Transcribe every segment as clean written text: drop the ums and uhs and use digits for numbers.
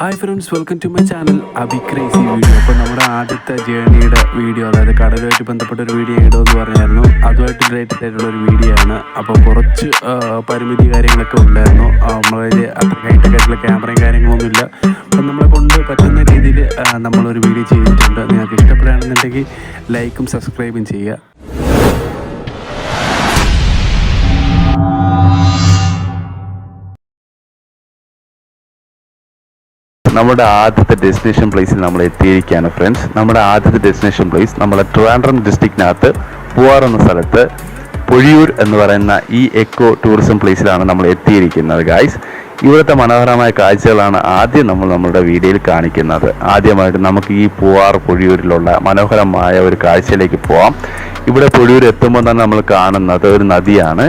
Hi friends, welcome to my channel Abi crazy video. അപ്പോൾ നമ്മുടെ ആദ്യത്തെ ജേണിയുടെ വീഡിയോ, അതായത് കടലുമായിട്ട് ബന്ധപ്പെട്ട ഒരു വീഡിയോ ഇടുമെന്ന് പറഞ്ഞായിരുന്നു. അതുമായിട്ട് റിലേറ്റഡ് ആയിട്ടുള്ള ഒരു വീഡിയോ ആണ്. അപ്പോൾ കുറച്ച് പരിമിതി കാര്യങ്ങളൊക്കെ ഉണ്ടായിരുന്നു. നമ്മളതിൽ അത്ര ഹൈടെക്കായിട്ടുള്ള ക്യാമറയും കാര്യങ്ങളൊന്നുമില്ല. അപ്പം നമ്മളെ കൊണ്ട് പറ്റുന്ന രീതിയിൽ നമ്മളൊരു വീഡിയോ ചെയ്തിട്ടുണ്ട്. നിങ്ങൾക്ക് ഇഷ്ടപ്പെടുകയാണെന്നുണ്ടെങ്കിൽ ലൈക്കും സബ്സ്ക്രൈബും ചെയ്യുക. നമ്മുടെ ആദ്യത്തെ ഡെസ്റ്റിനേഷൻ പ്ലേസിൽ നമ്മൾ എത്തിയിരിക്കുകയാണ് ഫ്രണ്ട്സ്. നമ്മുടെ ആദ്യത്തെ ഡെസ്റ്റിനേഷൻ പ്ലേസ് നമ്മുടെ ട്രിവാൻഡ്രം ഡിസ്ട്രിക്റ്റിനകത്ത് പൂവാർ എന്ന സ്ഥലത്ത് പൊഴിയൂർ എന്ന് പറയുന്ന ഈ എക്കോ ടൂറിസം പ്ലേസിലാണ് നമ്മൾ എത്തിയിരിക്കുന്നത് ഗായ്സ്. ഇവിടുത്തെ മനോഹരമായ കാഴ്ചകളാണ് ആദ്യം നമ്മുടെ വീഡിയോയിൽ കാണിക്കുന്നത്. ആദ്യമായിട്ട് നമുക്ക് ഈ പൂവാർ പൊഴിയൂരിലുള്ള മനോഹരമായ ഒരു കാഴ്ചയിലേക്ക് പോവാം. ഇവിടെ പൊഴിയൂർ എത്തുമ്പോൾ തന്നെ നമ്മൾ കാണുന്നത് ഒരു നദിയാണ്.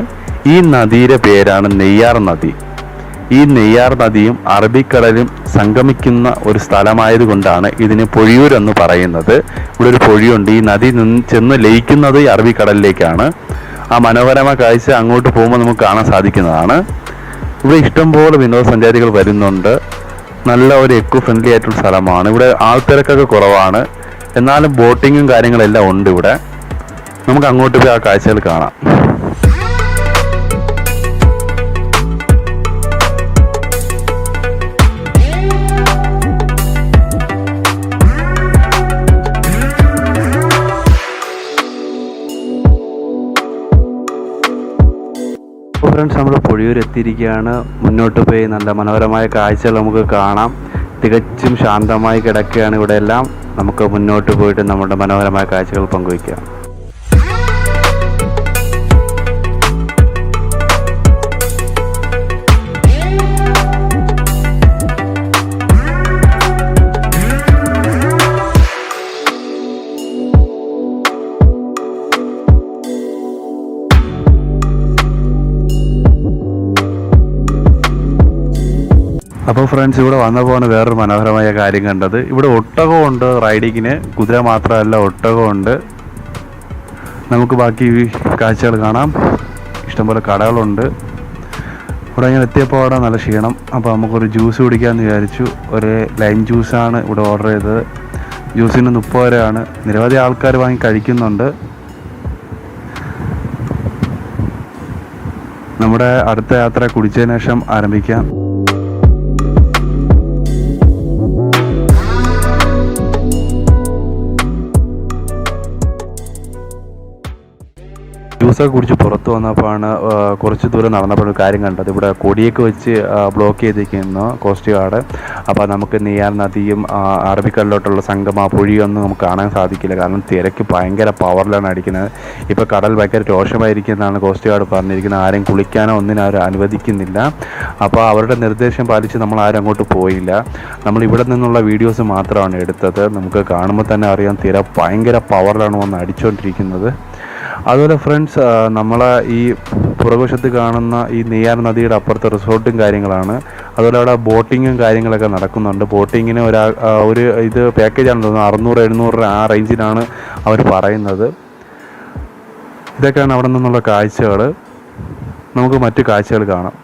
ഈ നദിയുടെ പേരാണ് നെയ്യാർ നദി. ഈ നെയ്യാർ നദിയും അറബിക്കടലും സംഗമിക്കുന്ന ഒരു സ്ഥലമായതുകൊണ്ടാണ് ഇതിന് പൊഴിയൂർ എന്ന് പറയുന്നത്. ഇവിടെ ഒരു പൊഴിയുണ്ട്. ഈ നദി ചെന്ന് ലയിക്കുന്നത് ഈ അറബിക്കടലിലേക്കാണ്. ആ മനോഹരമായ കാഴ്ച അങ്ങോട്ട് പോകുമ്പോൾ നമുക്ക് കാണാൻ സാധിക്കുന്നതാണ്. ഇവിടെ ഇഷ്ടംപോലെ വിനോദസഞ്ചാരികൾ വരുന്നുണ്ട്. നല്ല ഒരു എക്കോ ഫ്രണ്ട്ലി ആയിട്ടുള്ള സ്ഥലമാണ്. ഇവിടെ ആൾത്തിരക്കൊക്കെ കുറവാണ്, എന്നാലും ബോട്ടിങ്ങും കാര്യങ്ങളെല്ലാം ഉണ്ട് ഇവിടെ. നമുക്ക് അങ്ങോട്ട് പോയി ആ കാഴ്ചകൾ കാണാം. ഫ്രണ്ട്സ്, നമ്മൾ പൊഴിയൂർ എത്തിയിരിക്കുകയാണ്. മുന്നോട്ട് പോയി നല്ല മനോഹരമായ കാഴ്ചകൾ നമുക്ക് കാണാം. തികച്ചും ശാന്തമായി കിടക്കുകയാണ് ഇവിടെ എല്ലാം. നമുക്ക് മുന്നോട്ട് പോയിട്ട് നമ്മുടെ മനോഹരമായ കാഴ്ചകൾ പങ്കുവയ്ക്കാം. അപ്പോൾ ഫ്രണ്ട്സ്, ഇവിടെ വന്നപ്പോൾ വേറൊരു മനോഹരമായ കാര്യം കണ്ടത്. ഇവിടെ ഒട്ടകമുണ്ട് റൈഡിങ്ങിന്. കുതിര മാത്രമല്ല, ഒട്ടകമുണ്ട്. നമുക്ക് ബാക്കി കാഴ്ചകൾ കാണാം. ഇഷ്ടംപോലെ കടകളുണ്ട്. ഇവിടെ ഇങ്ങനെ എത്തിയപ്പോൾ അവിടെ നല്ല ക്ഷീണം. അപ്പോൾ നമുക്കൊരു ജ്യൂസ് കുടിക്കാമെന്ന് വിചാരിച്ചു. ഒരു ലൈം ജ്യൂസാണ് ഇവിടെ ഓർഡർ ചെയ്തത്. ജ്യൂസിന് 30 രൂപയാണ്. നിരവധി ആൾക്കാർ വാങ്ങി കഴിക്കുന്നുണ്ട്. നമ്മുടെ അടുത്ത യാത്ര കുടിച്ചതിന് ശേഷം ആരംഭിക്കാം. ജ്യൂസൊക്കെ കുടിച്ച് പുറത്ത് വന്നപ്പോഴാണ് കുറച്ച് ദൂരം നടന്നപ്പോൾ ഒരു കാര്യം കണ്ടത്. ഇവിടെ കൊടിയൊക്കെ വെച്ച് ബ്ലോക്ക് ചെയ്തിരിക്കുന്നു കോസ്റ്റ് ഗാർഡ്. അപ്പോൾ നമുക്ക് നെയ്യാർ നദിയും അറബിക്കടലിലോട്ടുള്ള സംഗമ പൊഴിയൊന്നും നമുക്ക് കാണാൻ സാധിക്കില്ല. കാരണം തിരക്ക് ഭയങ്കര പവറിലാണ് അടിക്കുന്നത്. ഇപ്പോൾ കടൽ ഭയങ്കര രോഷമായിരിക്കുന്നതാണ് കോസ്റ്റ് ഗാർഡ് പറഞ്ഞിരിക്കുന്നത്. ആരും കുളിക്കാനോ ഒന്നിനും ആരും അനുവദിക്കുന്നില്ല. അപ്പോൾ അവരുടെ നിർദ്ദേശം പാലിച്ച് നമ്മൾ ആരും അങ്ങോട്ട് പോയില്ല. നമ്മൾ ഇവിടെ നിന്നുള്ള വീഡിയോസ് മാത്രമാണ് എടുത്തത്. നമുക്ക് കാണുമ്പോൾ തന്നെ അറിയാം തിര ഭയങ്കര പവറിലാണ് വന്ന് അടിച്ചുകൊണ്ടിരിക്കുന്നത്. അതുപോലെ ഫ്രണ്ട്സ്, നമ്മളെ ഈ പുറകുവശത്ത് കാണുന്ന ഈ നെയ്യാർ നദിയുടെ അപ്പുറത്തെ റിസോർട്ടും കാര്യങ്ങളാണ്. അതുപോലെ അവിടെ ബോട്ടിങ്ങും കാര്യങ്ങളൊക്കെ നടക്കുന്നുണ്ട്. ബോട്ടിങ്ങിന് ഒരു ഇത് പാക്കേജാണ് തോന്നുന്നത്. 600-700 രൂപ ആ റേഞ്ചിലാണ് അവർ പറയുന്നത്. ഇതൊക്കെയാണ് അവിടെ നിന്നുള്ള കാഴ്ചകൾ. നമുക്ക് മറ്റു കാഴ്ചകൾ കാണാം.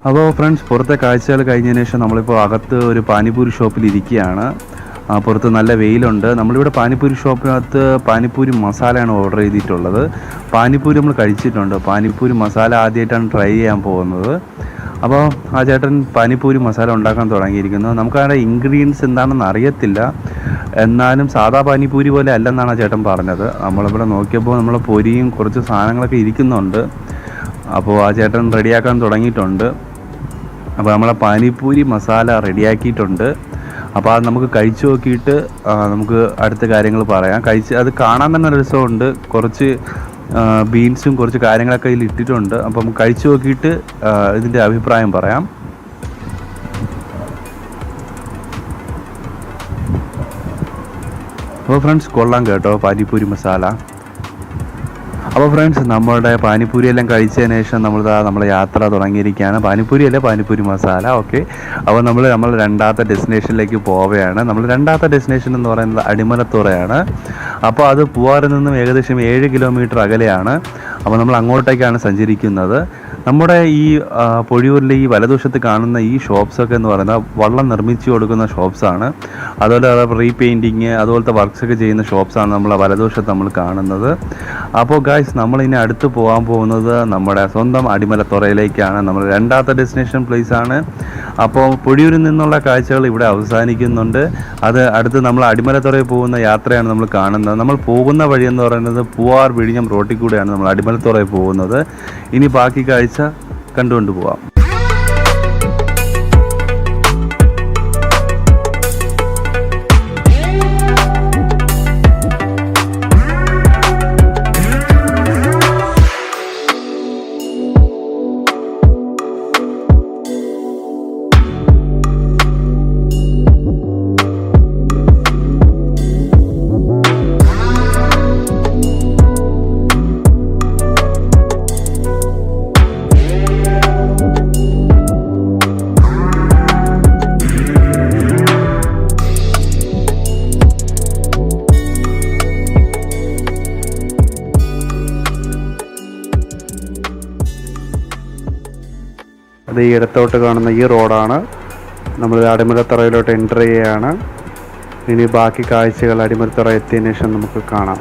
അപ്പോൾ ഫ്രണ്ട്സ്, പുറത്തെ കാഴ്ചകൾ കഴിഞ്ഞതിന് ശേഷം നമ്മളിപ്പോൾ അകത്ത് ഒരു പാനിപൂരി ഷോപ്പിൽ ഇരിക്കുകയാണ്. പുറത്ത് നല്ല വെയിലുണ്ട്. നമ്മളിവിടെ പാനിപൂരി ഷോപ്പിനകത്ത് പാനിപൂരി മസാലയാണ് ഓർഡർ ചെയ്തിട്ടുള്ളത്. പാനിപൂരി നമ്മൾ കഴിച്ചിട്ടുണ്ട്. പാനിപൂരി മസാല ആദ്യമായിട്ടാണ് ട്രൈ ചെയ്യാൻ പോകുന്നത്. അപ്പോൾ ആ ചേട്ടൻ പാനിപൂരി മസാല ഉണ്ടാക്കാൻ തുടങ്ങിയിരിക്കുന്നു. നമുക്കതിൻ്റെ ഇൻഗ്രീഡിയൻസ് എന്താണെന്ന് അറിയത്തില്ല. എന്നാലും സാധാ പാനിപൂരി പോലെ അല്ലെന്നാണ് ആ ചേട്ടൻ പറഞ്ഞത്. നമ്മളിവിടെ നോക്കിയപ്പോൾ നമ്മളെ പൊരിയും കുറച്ച് സാധനങ്ങളൊക്കെ ഇരിക്കുന്നുണ്ട്. അപ്പോൾ ആ ചേട്ടൻ റെഡിയാക്കാൻ തുടങ്ങിയിട്ടുണ്ട്. അപ്പോൾ നമ്മളെ പാനിപൂരി മസാല റെഡിയാക്കിയിട്ടുണ്ട്. അപ്പോൾ അത് നമുക്ക് കഴിച്ചു നോക്കിയിട്ട് നമുക്ക് അടുത്ത കാര്യങ്ങൾ പറയാം. അത് കാണാൻ തന്നെ രസമുണ്ട്. കുറച്ച് ബീൻസും കുറച്ച് കാര്യങ്ങളൊക്കെ ഇതിൽ ഇട്ടിട്ടുണ്ട്. അപ്പം നമുക്ക് കഴിച്ചു നോക്കിയിട്ട് ഇതിൻ്റെ അഭിപ്രായം പറയാം. അപ്പോൾ ഫ്രണ്ട്സ്, കൊള്ളാം കേട്ടോ പാനിപൂരി മസാല. അപ്പോൾ ഫ്രണ്ട്സ്, നമ്മുടെ പാനിപ്പൂരി എല്ലാം കഴിച്ചതിന് ശേഷം നമ്മളെ യാത്ര തുടങ്ങിയിരിക്കുകയാണ്. പാനിപ്പൂരി അല്ല, പാനിപ്പൂരി മസാല. ഓക്കെ, അപ്പോൾ നമ്മൾ രണ്ടാമത്തെ ഡെസ്റ്റിനേഷനിലേക്ക് പോവുകയാണ്. നമ്മൾ രണ്ടാമത്തെ ഡെസ്റ്റിനേഷൻ എന്ന് പറയുന്നത് അടിമലത്തുറയാണ്. അപ്പോൾ അത് പൂവാറിൽ നിന്നും ഏകദേശം 7 കിലോമീറ്റർ അകലെയാണ്. അപ്പോൾ നമ്മൾ അങ്ങോട്ടേക്കാണ് സഞ്ചരിക്കുന്നത്. നമ്മുടെ ഈ പൊഴിയൂരിലെ ഈ വലതുവശത്ത് കാണുന്ന ഈ ഷോപ്സൊക്കെ എന്ന് പറയുന്നത് വള്ളം നിർമ്മിച്ചു കൊടുക്കുന്ന ഷോപ്സാണ്. അതുപോലെ റീപെയിൻറ്റിങ് അതുപോലത്തെ വർക്ക്സൊക്കെ ചെയ്യുന്ന ഷോപ്സാണ് നമ്മളെ വലതുവശത്ത് നമ്മൾ കാണുന്നത്. അപ്പോൾ ഗായ്സ്, നമ്മളിനി അടുത്ത് പോകാൻ പോകുന്നത് നമ്മുടെ സ്വന്തം അടിമലത്തുറയിലേക്കാണ്. നമ്മൾ രണ്ടാമത്തെ ഡെസ്റ്റിനേഷൻ പ്ലേസ് ആണ്. അപ്പോൾ പൊഴിയൂരിൽ നിന്നുള്ള കാഴ്ചകൾ ഇവിടെ അവസാനിക്കുന്നുണ്ട്. അത് അടുത്ത് നമ്മൾ അടിമലത്തുറയിൽ പോകുന്ന യാത്രയാണ് നമ്മൾ കാണുന്നത്. നമ്മൾ പോകുന്ന വഴി എന്ന് പറയുന്നത് പൂവാർ വിഴിഞ്ഞം റോട്ടിൽ കൂടെയാണ് നമ്മൾ അടിമലത്തുറയിൽ പോകുന്നത്. ഇനി ബാക്കി കാഴ്ച കണ്ടുകൊണ്ട് പോവാം. അത് ഈ ഇടത്തോട്ട് കാണുന്ന ഈ റോഡാണ്. നമ്മൾ അടിമലത്തുറയിലോട്ട് എൻ്റർ ചെയ്യുകയാണ്. ഇനി ബാക്കി കാഴ്ചകൾ അടിമലത്തുറ എത്തിയതിനു ശേഷം നമുക്ക് കാണാം.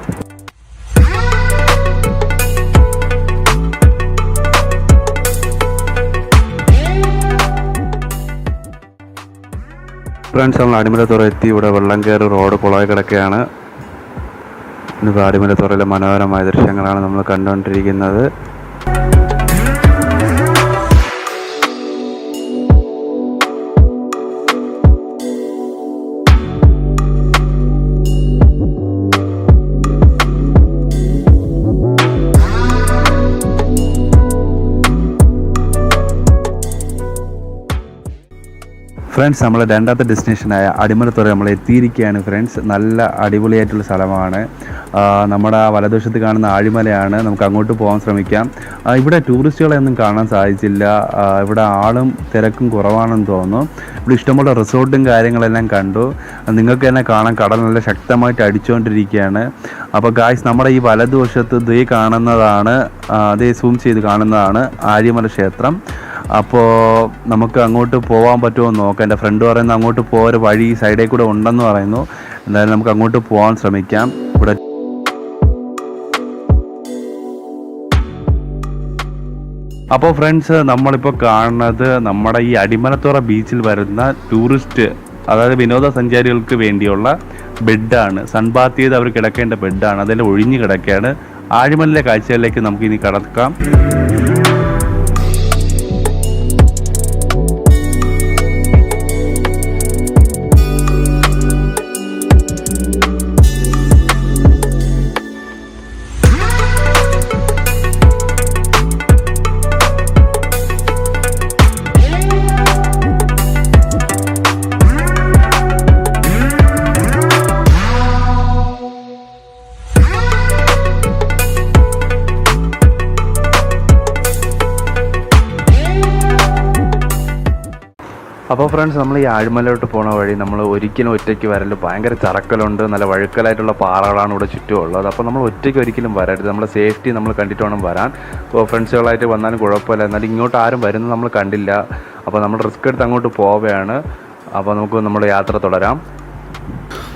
ഫ്രണ്ട്സ്, നമ്മൾ അടിമലത്തുറ എത്തി. ഇവിടെ വെള്ളം കയറി റോഡ് കുളമായി കിടക്കുകയാണ്. ഇന്നിപ്പോൾ അടിമലത്തുറയിലെ മനോഹരമായ ദൃശ്യങ്ങളാണ് നമ്മൾ കണ്ടുകൊണ്ടിരിക്കുന്നത്. ഫ്രണ്ട്സ്, നമ്മൾ രണ്ടാമത്തെ ഡെസ്റ്റിനേഷനായ അടിമലത്തുറ നമ്മൾ എത്തിയിരിക്കുകയാണ്. ഫ്രണ്ട്സ്, നല്ല അടിപൊളിയായിട്ടുള്ള സ്ഥലമാണ്. നമ്മുടെ വലതുവശത്ത് കാണുന്ന ആഴിമലയാണ്. നമുക്ക് അങ്ങോട്ട് പോകാൻ ശ്രമിക്കാം. ഇവിടെ ടൂറിസ്റ്റുകളെയൊന്നും കാണാൻ സാധിച്ചില്ല. ഇവിടെ ആളും തിരക്കും കുറവാണെന്ന് തോന്നുന്നു. ഇവിടെ ഇഷ്ടംപോലെ റിസോർട്ടും കാര്യങ്ങളെല്ലാം കണ്ടു. നിങ്ങൾക്ക് തന്നെ കാണാൻ കടൽ നല്ല ശക്തമായിട്ട് അടിച്ചുകൊണ്ടിരിക്കുകയാണ്. അപ്പോൾ ഗായ്സ്, നമ്മുടെ ഈ വലതുവശത്ത് ദേ കാണുന്നതാണ്, അതേ സൂം ചെയ്ത് കാണുന്നതാണ് ആഴിമല ക്ഷേത്രം. അപ്പോൾ നമുക്ക് അങ്ങോട്ട് പോകാൻ പറ്റുമോ എന്ന് നോക്കാം. എൻ്റെ ഫ്രണ്ട് പറയുന്നത് അങ്ങോട്ട് പോകാൻ വഴി സൈഡിൽ കൂടെ ഉണ്ടെന്ന് പറയുന്നു. എന്തായാലും നമുക്ക് അങ്ങോട്ട് പോകാൻ ശ്രമിക്കാം. ഇവിടെ അപ്പോൾ ഫ്രണ്ട്സ്, നമ്മളിപ്പോൾ കാണുന്നത് നമ്മുടെ ഈ അടിമലത്തുറ ബീച്ചിൽ വരുന്ന ടൂറിസ്റ്റ്, അതായത് വിനോദസഞ്ചാരികൾക്ക് വേണ്ടിയുള്ള ബെഡാണ്. സൺബാത്ത് ചെയ്ത് അവർ കിടക്കേണ്ട ബെഡാണ്. അതെല്ലാം ഒഴിഞ്ഞു കിടക്കുകയാണ്. ആഴിമലിലെ കാഴ്ചകളിലേക്ക് നമുക്കിനി കടക്കാം. അപ്പോൾ ഫ്രണ്ട്സ്, നമ്മൾ ഈ ആഴിമലയിലോട്ട് പോണ വഴി നമ്മൾ ഒരിക്കലും ഒറ്റയ്ക്ക് വരല്. ഭയങ്കര ചറക്കലുണ്ട്, നല്ല വഴുക്കലായിട്ടുള്ള പാറകളാണ് ഇവിടെ ചുറ്റുമുള്ളത്. അപ്പോൾ നമ്മൾ ഒറ്റയ്ക്ക് ഒരിക്കലും വരരുത്. നമ്മുടെ സേഫ്റ്റി നമ്മൾ കണ്ടിട്ട് വേണം വരാൻ. അപ്പോൾ ഫ്രണ്ട്സുകളായിട്ട് വന്നാലും കുഴപ്പമില്ല. എന്നാലും ഇങ്ങോട്ട് ആരും വരുന്നത് നമ്മൾ കണ്ടില്ല. അപ്പോൾ നമ്മൾ റിസ്ക് എടുത്ത് അങ്ങോട്ട് പോവുകയാണ്. അപ്പോൾ നമുക്ക് നമ്മുടെ യാത്ര തുടരാം.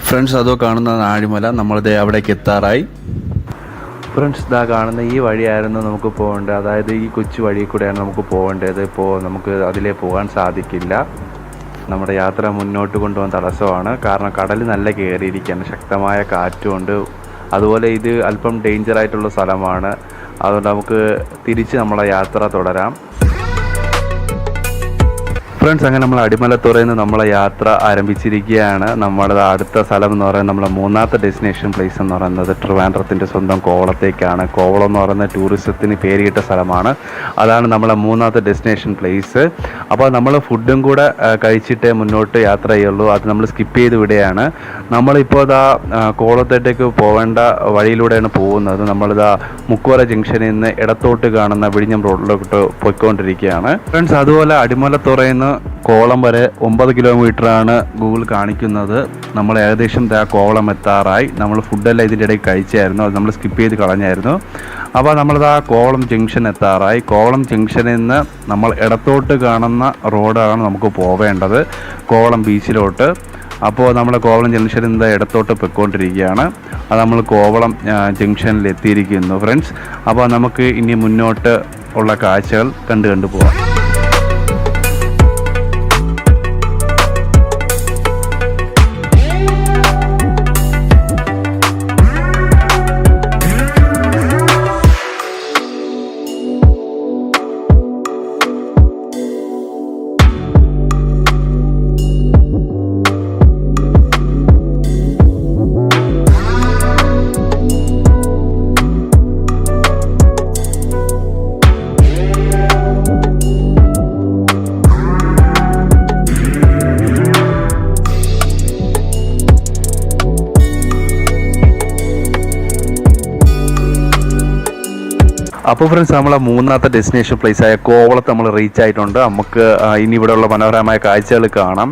ഫ്രണ്ട്സ്, അതോ കാണുന്ന ആഴിമല, നമ്മളിത് അവിടേക്ക് എത്താറായി. ഫ്രണ്ട്സ്, ഇതാ കാണുന്ന ഈ വഴിയായിരുന്നു നമുക്ക് പോകേണ്ടത്. അതായത് ഈ കൊച്ചു വഴി കൂടെയാണ് നമുക്ക് പോകേണ്ടത്. ഇപ്പോൾ നമുക്ക് അതിലേ പോകാൻ സാധിക്കില്ല. നമ്മുടെ യാത്ര മുന്നോട്ട് കൊണ്ടുപോകാൻ തടസ്സമാണ്. കാരണം കടൽ നല്ല കയറിയിരിക്കുകയാണ്, ശക്തമായ കാറ്റുമുണ്ട്. അതുപോലെ ഇത് അല്പം ഡേഞ്ചറായിട്ടുള്ള സ്ഥലമാണ്. അതുകൊണ്ട് നമുക്ക് തിരിച്ച് നമ്മളെ യാത്ര തുടരാം. ഫ്രണ്ട്സ്, അങ്ങനെ നമ്മൾ അടിമലത്തുറയിൽ നിന്ന് നമ്മളെ യാത്ര ആരംഭിച്ചിരിക്കുകയാണ്. നമ്മുടെ അടുത്ത സ്ഥലം എന്ന് പറയുന്നത് നമ്മളെ മൂന്നാമത്തെ ഡെസ്റ്റിനേഷൻ പ്ലേസ് എന്ന് പറയുന്നത് ട്രിവാൻഡ്രത്തിൻ്റെ സ്വന്തം കോവളത്തേക്കാണ്. കോവളം എന്ന് പറയുന്ന ടൂറിസത്തിന് പേരുകിട്ട സ്ഥലമാണ്. അതാണ് നമ്മളെ മൂന്നാമത്തെ ഡെസ്റ്റിനേഷൻ പ്ലേസ്. അപ്പോൾ നമ്മൾ ഫുഡും കൂടെ കഴിച്ചിട്ടേ മുന്നോട്ട് യാത്ര ചെയ്യുള്ളൂ. അത് നമ്മൾ സ്കിപ്പ് ചെയ്ത് വിടുകയാണ്. നമ്മളിപ്പോൾ ഇതാ കോവളത്തേക്ക് പോകേണ്ട വഴിയിലൂടെയാണ് പോകുന്നത്. നമ്മളിതാ മുക്കോല ജംഗ്ഷനിൽ നിന്ന് ഇടത്തോട്ട് കാണുന്ന വിഴിഞ്ഞം റോഡിലോട്ട് പോയിക്കൊണ്ടിരിക്കുകയാണ്. ഫ്രണ്ട്സ്, അതുപോലെ അടിമലത്തുറയിൽ നിന്ന് കോവളം വരെ 9 കിലോമീറ്ററാണ് ഗൂഗിൾ കാണിക്കുന്നത്. നമ്മൾ ഏകദേശം കോവളം എത്താറായി. നമ്മൾ ഫുഡെല്ലാം ഇതിൻ്റെ ഇടയിൽ കഴിച്ചായിരുന്നു, അത് നമ്മൾ സ്കിപ്പ് ചെയ്ത് കളഞ്ഞായിരുന്നു. അപ്പോൾ നമ്മളിതാ കോവളം ജംഗ്ഷൻ എത്താറായി. കോവളം ജംഗ്ഷനിൽ നിന്ന് നമ്മൾ ഇടത്തോട്ട് കാണുന്ന റോഡാണ് നമുക്ക് പോവേണ്ടത്, കോവളം ബീച്ചിലോട്ട്. അപ്പോൾ നമ്മൾ കോവളം ജംഗ്ഷനിൽ നിന്ന് ഇടത്തോട്ട് പൊയ്ക്കൊണ്ടിരിക്കുകയാണ്. അത് നമ്മൾ കോവളം ജംഗ്ഷനിൽ എത്തിയിരിക്കുന്നു ഫ്രണ്ട്സ്. അപ്പോൾ നമുക്ക് ഇനി മുന്നോട്ട് ഉള്ള കാഴ്ചകൾ കണ്ടു പോകാം. അപ്പോൾ ഫ്രണ്ട്സ്, നമ്മളെ മൂന്നാമത്തെ ഡെസ്റ്റിനേഷൻ പ്ലേസ് ആയ കോവളത്ത് നമ്മൾ റീച്ച് ആയിട്ടുണ്ട്. നമുക്ക് ഇനി ഇവിടെയുള്ള മനോഹരമായ കാഴ്ചകൾ കാണാം.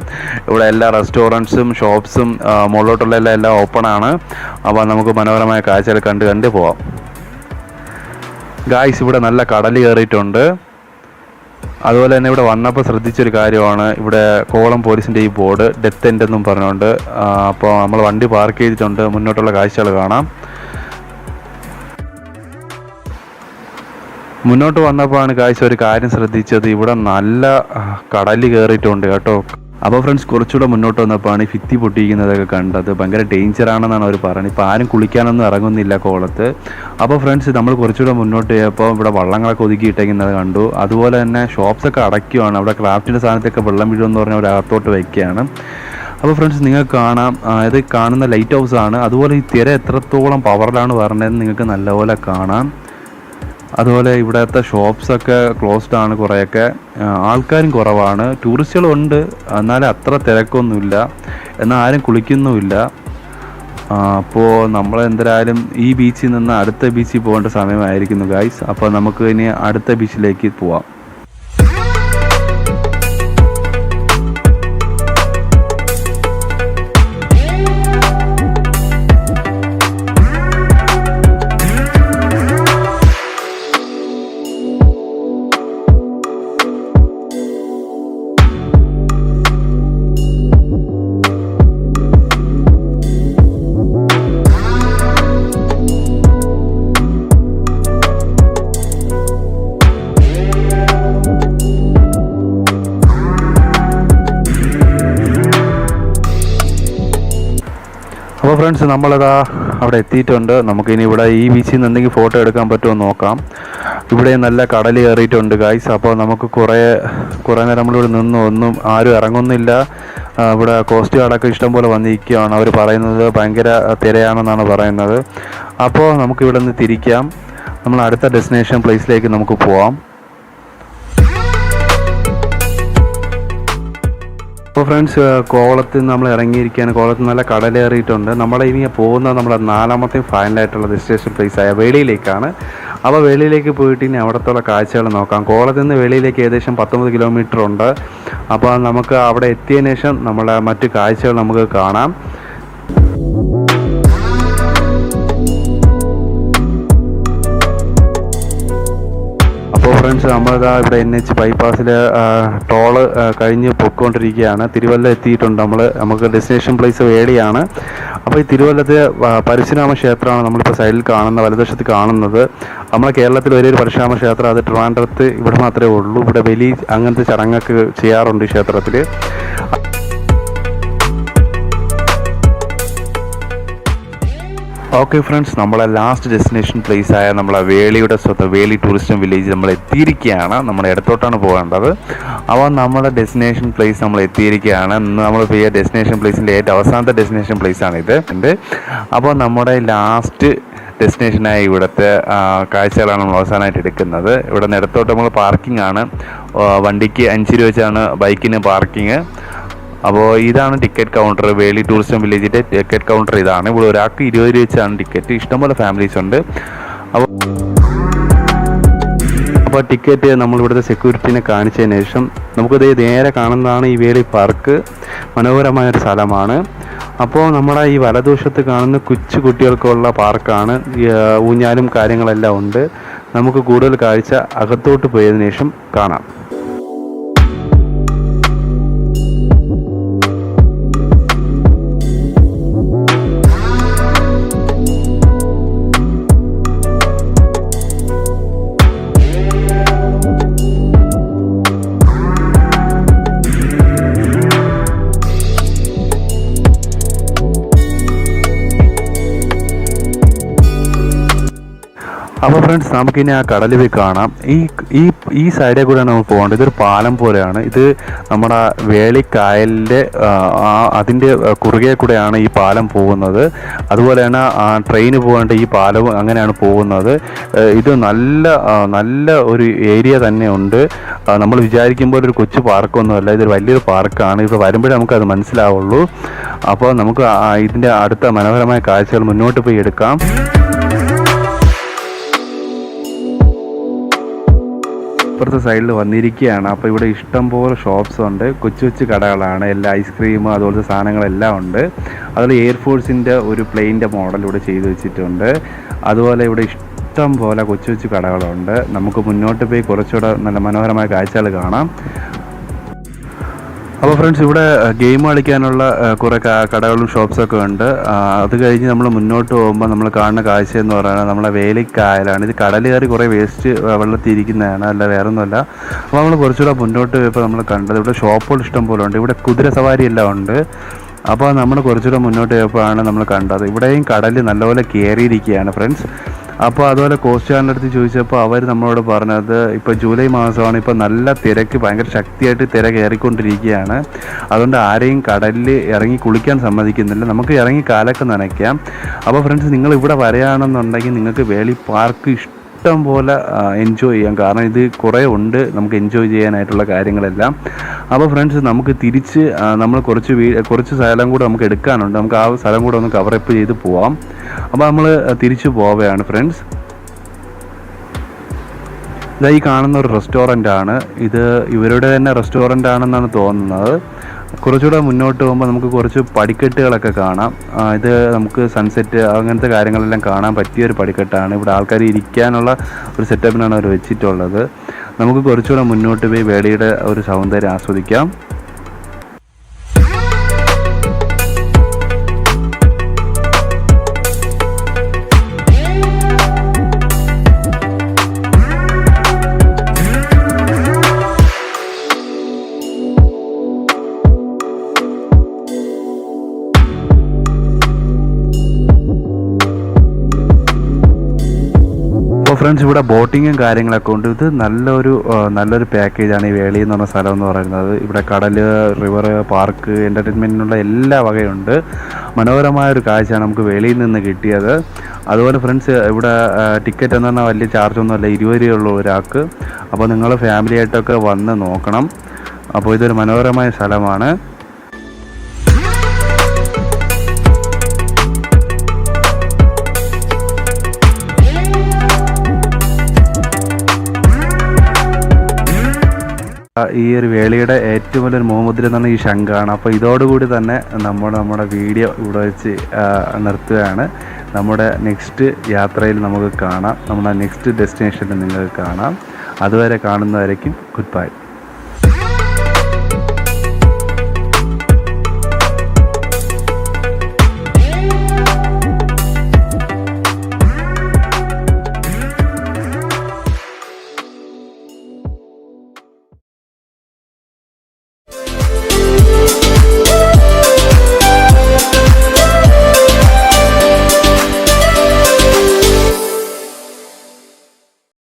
ഇവിടെ എല്ലാ റെസ്റ്റോറൻറ്റ്സും ഷോപ്സും മുകളിലോട്ടുള്ള എല്ലാം ഓപ്പണാണ്. അപ്പോൾ നമുക്ക് മനോഹരമായ കാഴ്ചകൾ കണ്ട് പോവാം. ഗായ്സ്, ഇവിടെ നല്ല കടൽ കയറിയിട്ടുണ്ട്. അതുപോലെ തന്നെ ഇവിടെ വന്നപ്പോൾ ശ്രദ്ധിച്ചൊരു കാര്യമാണ്, ഇവിടെ കോവളം പോലീസിൻ്റെ ഈ ബോർഡ് ഡെത്ത് എൻഡ് എന്നും പറഞ്ഞുകൊണ്ട്. അപ്പോൾ നമ്മൾ വണ്ടി പാർക്ക് ചെയ്തിട്ടുണ്ട്. മുന്നോട്ടുള്ള കാഴ്ചകൾ കാണാം. മുന്നോട്ട് വന്നപ്പോഴാണ് കാഴ്ച ഒരു കാര്യം ശ്രദ്ധിച്ചത്, ഇവിടെ നല്ല കടൽ കയറിയിട്ടുണ്ട് കേട്ടോ. അപ്പോൾ ഫ്രണ്ട്സ്, കുറച്ചുകൂടെ മുന്നോട്ട് വന്നപ്പോഴാണ് ഈ ഭിത്തി പൊട്ടിക്കുന്നതൊക്കെ കണ്ടത്. ഭയങ്കര ഡേഞ്ചറാണെന്നാണ് അവർ പറയുന്നത്. ഇപ്പോൾ ആരും കുളിക്കാനൊന്നും ഇറങ്ങുന്നില്ല കോവളത്ത്. അപ്പോൾ ഫ്രണ്ട്സ്, നമ്മൾ കുറച്ചുകൂടെ മുന്നോട്ട് പോയപ്പോൾ ഇവിടെ വള്ളങ്ങളൊക്കെ ഒതുക്കിയിട്ടേക്കുന്നത് കണ്ടു. അതുപോലെ തന്നെ ഷോപ്സൊക്കെ അടയ്ക്കുവാണ്. അവിടെ ക്രാഫ്റ്റിൻ്റെ സാധനത്തൊക്കെ വെള്ളം വീഴുമെന്ന് പറഞ്ഞാൽ അവർ അകത്തോട്ട് വയ്ക്കുകയാണ്. അപ്പോൾ ഫ്രണ്ട്സ്, നിങ്ങൾക്ക് കാണാം, ഇത് കാണുന്ന ലൈറ്റ് ഹൗസ് ആണ്. അതുപോലെ ഈ തിര എത്രത്തോളം പവറിലാണ് പറഞ്ഞതെന്ന് നിങ്ങൾക്ക് നല്ലപോലെ കാണാം. അതുപോലെ ഇവിടുത്തെ ഷോപ്സൊക്കെ ക്ലോസ്ഡ് ആണ്. കുറേയൊക്കെ ആൾക്കാരും കുറവാണ്. ടൂറിസ്റ്റുകളുണ്ട്, എന്നാലും അത്ര തിരക്കൊന്നുമില്ല. എന്നാൽ ആരും കുളിക്കുന്നുമില്ല. അപ്പോൾ നമ്മൾ എന്തായാലും ഈ ബീച്ചിൽ നിന്ന് അടുത്ത ബീച്ചിൽ പോകേണ്ട സമയമായിരിക്കുന്നു ഗൈസ്. അപ്പോൾ നമുക്ക് ഇനി അടുത്ത ബീച്ചിലേക്ക് പോവാം. അപ്പോൾ ഫ്രണ്ട്സ്, നമ്മളിതാ അവിടെ എത്തിയിട്ടുണ്ട്. നമുക്കിനി ഇവിടെ ഈ ബീച്ചിൽ നിന്ന് എന്തെങ്കിലും ഫോട്ടോ എടുക്കാൻ പറ്റുമോ നോക്കാം. ഇവിടെ നല്ല കടൽ കയറിയിട്ടുണ്ട് ഗൈസ്. അപ്പോൾ നമുക്ക് കുറേ നേരം നമ്മളിവിടെ നിന്ന് ഒന്നും ആരും ഇറങ്ങുന്നില്ല. ഇവിടെ കോസ്റ്റ് ഗാർഡൊക്കെ ഇഷ്ടംപോലെ വന്നിരിക്കുകയാണ്. അവർ പറയുന്നത് ഭയങ്കര തിരയാണെന്നാണ് പറയുന്നത്. അപ്പോൾ നമുക്കിവിടെ നിന്ന് തിരിക്കാം. നമ്മൾ അടുത്ത ഡെസ്റ്റിനേഷൻ പ്ലേസിലേക്ക് നമുക്ക് പോവാം. അപ്പോൾ ഫ്രണ്ട്സ്, കോവളത്തിൽ നിന്ന് നമ്മൾ ഇറങ്ങിയിരിക്കുകയാണ്. കോവളത്തിൽ നല്ല കടലേറിയിട്ടുണ്ട്. നമ്മൾ ഇനി പോകുന്നത് നമ്മുടെ നാലാമത്തെയും ഫൈനലായിട്ടുള്ള ഡെസ്റ്റിനേഷൻ പ്ലേസായ വേളിയിലേക്കാണ്. അപ്പോൾ വേളിയിലേക്ക് പോയിട്ട് ഇനി അവിടത്തുള്ള കാഴ്ചകൾ നോക്കാം. കോവളത്തിൽ നിന്ന് വേളിയിലേക്ക് ഏകദേശം 19 കിലോമീറ്റർ ഉണ്ട്. അപ്പോൾ നമുക്ക് അവിടെ എത്തിയതിനു ശേഷം നമ്മളെ മറ്റു കാഴ്ചകൾ നമുക്ക് കാണാം. അപ്പോൾ ഫ്രണ്ട്സ്, നമ്മളിതാ ഇവിടെ NH ബൈപ്പാസിൽ ടോള് കഴിഞ്ഞ് പൊയ്ക്കൊണ്ടിരിക്കുകയാണ്. തിരുവല്ല എത്തിയിട്ടുണ്ട്. നമുക്ക് ഡെസ്റ്റിനേഷൻ പ്ലേസ് വേളിയാണ്. അപ്പോൾ ഈ തിരുവല്ലത്തെ പരശുരാമ ക്ഷേത്രമാണ് നമ്മളിപ്പോൾ സൈഡിൽ കാണുന്ന വലതുവശത്ത് കാണുന്നത്. നമ്മളെ കേരളത്തിൽ ഒരേ ഒരു പരശുരാമ ക്ഷേത്രം, അത് ട്രിവാൻഡ്രത്ത് ഇവിടെ മാത്രമേ ഉള്ളൂ. ഇവിടെ ബലി അങ്ങനത്തെ ചടങ്ങൊക്കെ ചെയ്യാറുണ്ട് ഈ ക്ഷേത്രത്തിൽ. ഓക്കെ ഫ്രണ്ട്സ്, നമ്മളെ ലാസ്റ്റ് ഡെസ്റ്റിനേഷൻ പ്ലേസ് ആയ നമ്മളെ വേളിയുടെ സ്വന്തം വേളി ടൂറിസ്റ്റ് വില്ലേജ് നമ്മൾ എത്തിയിരിക്കുകയാണ്. നമ്മുടെ ഇടത്തോട്ടാണ് പോകേണ്ടത്. അപ്പോൾ നമ്മുടെ ഡെസ്റ്റിനേഷൻ പ്ലേസ് നമ്മൾ എത്തിയിരിക്കുകയാണ്. ഇന്ന് നമ്മൾ പോയ ഡെസ്റ്റിനേഷൻ പ്ലേസിൻ്റെ ഏറ്റവും അവസാനത്തെ ഡെസ്റ്റിനേഷൻ പ്ലേസാണ് ഇത്. അപ്പോൾ നമ്മുടെ ലാസ്റ്റ് ഡെസ്റ്റിനേഷനായി ഇവിടുത്തെ കാഴ്ചകളാണ് നമ്മൾ അവസാനമായിട്ട് എടുക്കുന്നത്. ഇവിടെ നിന്ന് ഇടത്തോട്ട് നമ്മൾ പാർക്കിംഗ് ആണ്. വണ്ടിക്ക് 5 രൂപ വെച്ചാണ് ബൈക്കിന് പാർക്കിങ്. അപ്പോൾ ഇതാണ് ടിക്കറ്റ് കൗണ്ടർ. വേളി ടൂറിസം വില്ലേജിൻ്റെ ടിക്കറ്റ് കൗണ്ടർ ഇതാണ്. ഇവിടെ ഒരാൾക്ക് 20 രൂപ വെച്ചാണ് ടിക്കറ്റ്. ഇഷ്ടംപോലെ ഫാമിലീസ് ഉണ്ട്. അപ്പോൾ ടിക്കറ്റ് നമ്മളിവിടുത്തെ സെക്യൂരിറ്റീനെ കാണിച്ചതിന് ശേഷം നമുക്കിത് നേരെ കാണുന്നതാണ് ഈ വേളി പാർക്ക്. മനോഹരമായൊരു സ്ഥലമാണ്. അപ്പോൾ നമ്മുടെ ഈ വലതുവശത്ത് കാണുന്ന കൊച്ചു കുട്ടികൾക്കുള്ള പാർക്കാണ്. ഊഞ്ഞാലും കാര്യങ്ങളെല്ലാം ഉണ്ട്. നമുക്ക് കൂടുതൽ കാഴ്ച അകത്തോട്ട് പോയതിനു ശേഷം കാണാം. അപ്പോൾ ഫ്രണ്ട്സ്, നമുക്കിനി ആ കടൽ പോയി കാണാം. ഈ സൈഡിൽ കൂടെയാണ് നമ്മൾ പോകേണ്ടത്. ഇതൊരു പാലം പോലെയാണ്. ഇത് നമ്മുടെ വേളിക്കായലിൻ്റെ അതിൻ്റെ കുറുകെ കൂടെയാണ് ഈ പാലം പോകുന്നത്. അതുപോലെയാണ് ട്രെയിന് പോകേണ്ട ഈ പാലവും അങ്ങനെയാണ് പോകുന്നത്. ഇത് നല്ല ഒരു ഏരിയ തന്നെ ഉണ്ട്. നമ്മൾ വിചാരിക്കുമ്പോൾ ഒരു കൊച്ചു പാർക്കൊന്നുമല്ല, ഇതൊരു വലിയൊരു പാർക്കാണ്. ഇപ്പോൾ വരുമ്പോഴേ നമുക്കത് മനസ്സിലാവുള്ളൂ. അപ്പോൾ നമുക്ക് ഇതിൻ്റെ അടുത്ത മനോഹരമായ കാഴ്ചകൾ മുന്നോട്ട് പോയി എടുക്കാം. ഇപ്പുറത്തെ സൈഡിൽ വന്നിരിക്കുകയാണ്. അപ്പോൾ ഇവിടെ ഇഷ്ടംപോലെ ഷോപ്സ് ഉണ്ട്. കൊച്ചു കൊച്ചു കടകളാണ്. എല്ലാ ഐസ്ക്രീം അതുപോലത്തെ സാധനങ്ങളെല്ലാം ഉണ്ട്. അതിൽ എയർഫോഴ്സിൻ്റെ ഒരു പ്ലെയിൻ്റെ മോഡൽ ഇവിടെ ചെയ്ത് വെച്ചിട്ടുണ്ട്. അതുപോലെ ഇവിടെ ഇഷ്ടം പോലെ കൊച്ചു കൊച്ചു കടകളുണ്ട്. നമുക്ക് മുന്നോട്ട് പോയി കുറച്ചുകൂടെ നല്ല മനോഹരമായ കാഴ്ചകൾ കാണാം. അപ്പോൾ ഫ്രണ്ട്സ്, ഇവിടെ ഗെയിം കളിക്കാനുള്ള കുറേ കടകളും ഷോപ്സൊക്കെ ഉണ്ട്. അത് കഴിഞ്ഞ് നമ്മൾ മുന്നോട്ട് പോകുമ്പോൾ നമ്മൾ കാണുന്ന കാഴ്ച എന്ന് പറയുന്നത് നമ്മളെ വേലിക്കായലാണ്. ഇത് കടൽ കയറി കുറേ വേസ്റ്റ് വെള്ളത്തിൽ ഇരിക്കുന്നതാണ്, അല്ല വേറെ ഒന്നുമല്ല. അപ്പോൾ നമ്മൾ കുറച്ചുകൂടെ മുന്നോട്ട് പോയപ്പോൾ നമ്മൾ കണ്ടത് ഇവിടെ ഷോപ്പുകൾ ഇഷ്ടം പോലെ ഉണ്ട്. ഇവിടെ കുതിര സവാരി എല്ലാം ഉണ്ട്. അപ്പോൾ നമ്മൾ കുറച്ചുകൂടെ മുന്നോട്ട് പോയപ്പോഴാണ് നമ്മൾ കണ്ടത് ഇവിടെയും കടൽ നല്ലപോലെ കയറിയിരിക്കുകയാണ് ഫ്രണ്ട്സ്. അപ്പോൾ അതുപോലെ കോസ്റ്റ് ഗാർഡിൻ്റെ അടുത്ത് ചോദിച്ചപ്പോൾ അവർ നമ്മളോട് പറഞ്ഞത് ഇപ്പോൾ ജൂലൈ മാസമാണ്. ഇപ്പോൾ നല്ല തിരക്ക്, ഭയങ്കര ശക്തിയായിട്ട് തിര കയറിക്കൊണ്ടിരിക്കുകയാണ്. അതുകൊണ്ട് ആരെയും കടലിൽ ഇറങ്ങി കുളിക്കാൻ സമ്മതിക്കുന്നില്ല. നമുക്ക് ഇറങ്ങി കാലൊക്കെ നനയ്ക്കാം. അപ്പോൾ ഫ്രണ്ട്സ്, നിങ്ങൾ ഇവിടെ വരികയാണെന്നുണ്ടെങ്കിൽ നിങ്ങൾക്ക് വേളി പാർക്ക് ഇഷ്ടം പോലെ എൻജോയ് ചെയ്യാം. കാരണം ഇത് കുറേ ഉണ്ട് നമുക്ക് എൻജോയ് ചെയ്യാനായിട്ടുള്ള കാര്യങ്ങളെല്ലാം. അപ്പോൾ ഫ്രണ്ട്സ്, നമുക്ക് തിരിച്ച് നമ്മൾ കുറച്ച് സ്ഥലം കൂടെ നമുക്ക് എടുക്കാനുണ്ട്. നമുക്ക് ആ സ്ഥലം കൂടെ ഒന്ന് കവറപ്പ് ചെയ്ത് പോവാം. അപ്പോൾ നമ്മൾ തിരിച്ചു പോവുകയാണ് ഫ്രണ്ട്സ്. ഇതായി കാണുന്ന ഒരു റെസ്റ്റോറൻ്റ് ആണ്. ഇത് ഇവരുടെ തന്നെ റെസ്റ്റോറൻ്റ് ആണെന്നാണ് തോന്നുന്നത്. കുറച്ചുകൂടെ മുന്നോട്ട് പോകുമ്പോൾ നമുക്ക് കുറച്ച് പടിക്കെട്ടുകളൊക്കെ കാണാം. ഇത് നമുക്ക് സൺസെറ്റ് അങ്ങനത്തെ കാര്യങ്ങളെല്ലാം കാണാൻ പറ്റിയൊരു പടിക്കെട്ടാണ്. ഇവിടെ ആൾക്കാർ ഇരിക്കാനുള്ള ഒരു സെറ്റപ്പിനാണ് അവർ വെച്ചിട്ടുള്ളത്. നമുക്ക് കുറച്ചുകൂടെ മുന്നോട്ട് പോയി വേളിയുടെ ഒരു സൗന്ദര്യം ആസ്വദിക്കാം. അപ്പോൾ ഫ്രണ്ട്സ്, ഇവിടെ ബോട്ടിങ്ങും കാര്യങ്ങളൊക്കെ ഉണ്ട്. ഇത് നല്ലൊരു പാക്കേജാണ് ഈ വേളി എന്ന് പറഞ്ഞ സ്ഥലം എന്ന് പറയുന്നത്. ഇവിടെ കടൽ, റിവർ, പാർക്ക്, എൻ്റർടൈൻമെൻറ്റിനുള്ള എല്ലാ വകയുണ്ട്. മനോഹരമായൊരു കാഴ്ചയാണ് നമുക്ക് വേളിയിൽ നിന്ന് കിട്ടിയത്. അതുപോലെ ഫ്രണ്ട്സ്, ഇവിടെ ടിക്കറ്റ് എന്ന് പറഞ്ഞാൽ വലിയ ചാർജൊന്നുമല്ല, 20 രൂപയുള്ളൂ ഒരാൾക്ക്. അപ്പോൾ നിങ്ങൾ ഫാമിലി ആയിട്ടൊക്കെ വന്ന് നോക്കണം. അപ്പോൾ ഇതൊരു മനോഹരമായ സ്ഥലമാണ്. ഈ ഒരു വേളിയുടെ ഏറ്റവും വലിയൊരു മുഖമുദ്ര എന്ന് പറഞ്ഞാൽ ഈ ശംഖാണ്. അപ്പോൾ ഇതോടുകൂടി തന്നെ നമ്മുടെ വീഡിയോ ഇവിടെ വെച്ച് നിർത്തുകയാണ്. നമ്മുടെ നെക്സ്റ്റ് യാത്രയിൽ നമുക്ക് കാണാം. നമ്മുടെ നെക്സ്റ്റ് ഡെസ്റ്റിനേഷനിൽ നിങ്ങൾക്ക് കാണാം. അതുവരെ കാണുന്നവരേക്കും ഗുഡ് ബൈ.